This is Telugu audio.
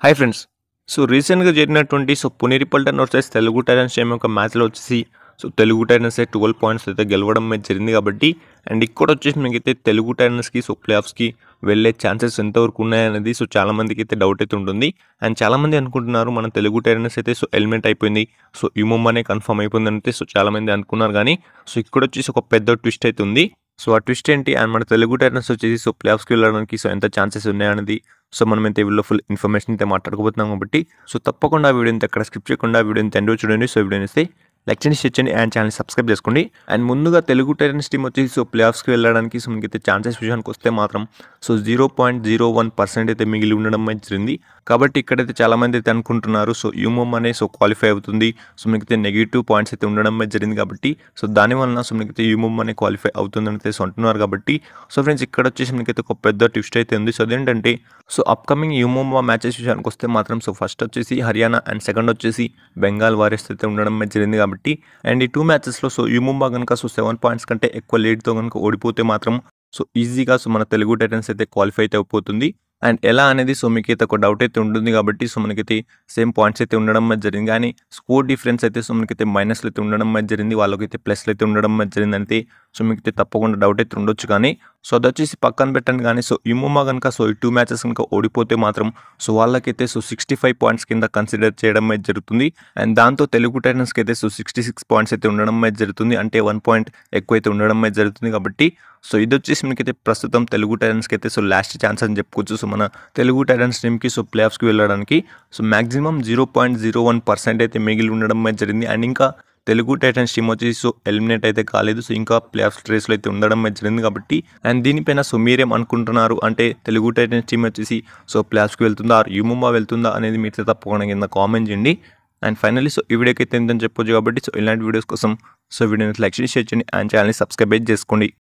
Hi friends. రీసెంట్‌గా జరిగినటువంటి Puneri Paltan versus Telugu Titans team యొక్క మ్యాచ్‌లో వచ్చేసి తెలుగు టైటన్స్ 12 పాయింట్స్ అయితే గెలవడం అయితే జరిగింది కాబట్టి అండ్ ఇక్కడ వచ్చేసి మీకైతే తెలుగు టైటన్స్‌కి ప్లే ఆఫ్స్‌కి వెళ్ళే ఛాన్సెస్ ఎంతవరకు ఉన్నాయనేది చాలామందికి అయితే డౌట్ అయితే ఉంటుంది. అండ్ చాలామంది అనుకుంటున్నారు మన తెలుగు టైటన్స్ అయితే ఎలిమినేట్ అయిపోయింది. ఈ కన్ఫర్మ్ అయిపోయిందని అయితే చాలామంది అనుకున్నారు కానీ ఇక్కడ వచ్చేసి ఒక పెద్ద ట్విస్ట్ అయితే ఉంది. ఆ ట్విస్ట్ ఏంటి అండ్ మన తెలుగు టైటన్స్ వచ్చేసి ప్లే ఆఫ్స్‌కి వెళ్ళడానికి ఎంత ఛాన్సెస్ ఉన్నాయనేది మనమైతే వీడియోలో ఫుల్ ఇన్ఫర్మేషన్ అయితే మాట్లాడుకోబోతున్నాం కాబట్టి తప్పకుండా వీడియోని ఎక్కడ స్కిప్ చేయకుండా వీడియోని ఎండ్ వరకు చూడండి. వీడియోని ఇస్తే లైక్ చేయండి, షేర్ చేయండి అండ్ ఛానల్ సబ్స్క్రైబ్ చేసుకోండి. అండ్ ముందుగా తెలుగు టైటన్స్ టీం వచ్చేసి ప్లే ఆఫ్స్కి వెళ్ళడానికి మనకైతే ఛాన్సెస్ విషయానికి వస్తే మాత్రం 0.01% అయితే మిగిలి ఉండడం అయితే జరిగింది. కాబట్టి ఇక్కడైతే చాలామంది అయితే అనుకుంటున్నారు యూమమ్ అనే క్వాలిఫై అవుతుంది. మనకైతే నెగిటివ్ పాయింట్స్ అయితే ఉండడం అయితే జరిగింది కాబట్టి దానివల్ల మనకైతే యూమమ్ అనే క్వాలిఫై అవుతుందని అయితే అంటున్నారు కాబట్టి ఫ్రెండ్స్ ఇక్కడ వచ్చేసి మనకైతే ఒక పెద్ద ట్విస్ట్ అయితే ఉంది. అదేంటంటే అప్కమింగ్ యూమమ్ మ్యాచెస్ విషయానికి వస్తే మాత్రం ఫస్ట్ వచ్చేసి హర్యానా అండ్ సెకండ్ వచ్చేసి బెంగాల్ వారియర్స్ అయితే ఉండడం అయితే జరిగింది కాబట్టి అండ్ ఈ 2 మ్యాచెస్లో యూముంబా కనుక 7 పాయింట్స్ కంటే ఎక్కువ లీడ్తో కనుక ఓడిపోతే మాత్రం ఈజీగా మన తెలుగు టైటన్స్ అయితే క్వాలిఫై అయితే అయిపోతుంది. అండ్ ఎలా అనేది మీకైతే ఒక డౌట్ అయితే ఉంటుంది కాబట్టి మనకైతే సేమ్ పాయింట్స్ అయితే ఉండడం అయితే జరిగింది కానీ స్కోర్ డిఫరెన్స్ అయితే మనకైతే మైనస్లు అయితే ఉండడం అయితే జరిగింది, వాళ్ళకైతే ప్లస్లు అయితే ఉండడం అయితే జరిగింది. అంటే మీకైతే తప్పకుండా డౌట్ అయితే ఉండొచ్చు కానీ అది వచ్చేసి పక్కన పెట్టండి కానీ యూముంబా కనుక ఈ 2 మ్యాచెస్ కనుక ఓడిపోతే మాత్రం వాళ్ళకైతే 65 పాయింట్స్ కింద కన్సిడర్ చేయడం అయితే జరుగుతుంది. అండ్ దాంతో తెలుగు టైటన్స్కి అయితే 66 పాయింట్స్ అయితే ఉండడం అయితే జరుగుతుంది, అంటే 1 పాయింట్ ఎక్కువ అయితే ఉండడం అయితే జరుగుతుంది. కాబట్టి ఇది వచ్చేసి మనకైతే ప్రస్తుతం తెలుగు టైటన్స్కి అయితే లాస్ట్ ఛాన్స్ అని చెప్పుకోవచ్చు. మన తెలుగు టైటన్స్ టీమ్కి ప్లే ఆఫ్స్కి వెళ్ళడానికి మ్యాక్సిమం 0.01% అయితే మిగిలి ఉండడం అయితే జరిగింది. అండ్ ఇంకా తెలుగు టైటన్స్ టీమ్ వచ్చేసి ఎలిమినేట్ అయితే కాలేదు, ఇంకా ప్లే ఆఫ్ రేస్లో అయితే ఉండడం అయితే జరిగింది కాబట్టి అండ్ దీనిపైన మీరేం అనుకుంటున్నారు అంటే తెలుగు టైటన్స్ టీమ్ వచ్చేసి ప్లే ఆఫ్స్కి వెళ్తుందా ఆర్ యూముంబా వెళ్తుందా అనేది మీరు తప్పకుండా కింద కామెంట్ చేయండి. అండ్ ఫైనల్లీ ఈ వీడియోకి అయితే ఎంతని చెప్పొచ్చు కాబట్టి ఇలాంటి వీడియోస్ కోసం వీడియోని లైక్ చేయండి, షేర్ చేయండి అండ్ ఛానల్ని సబ్స్క్రైబ్ చేసుకోండి.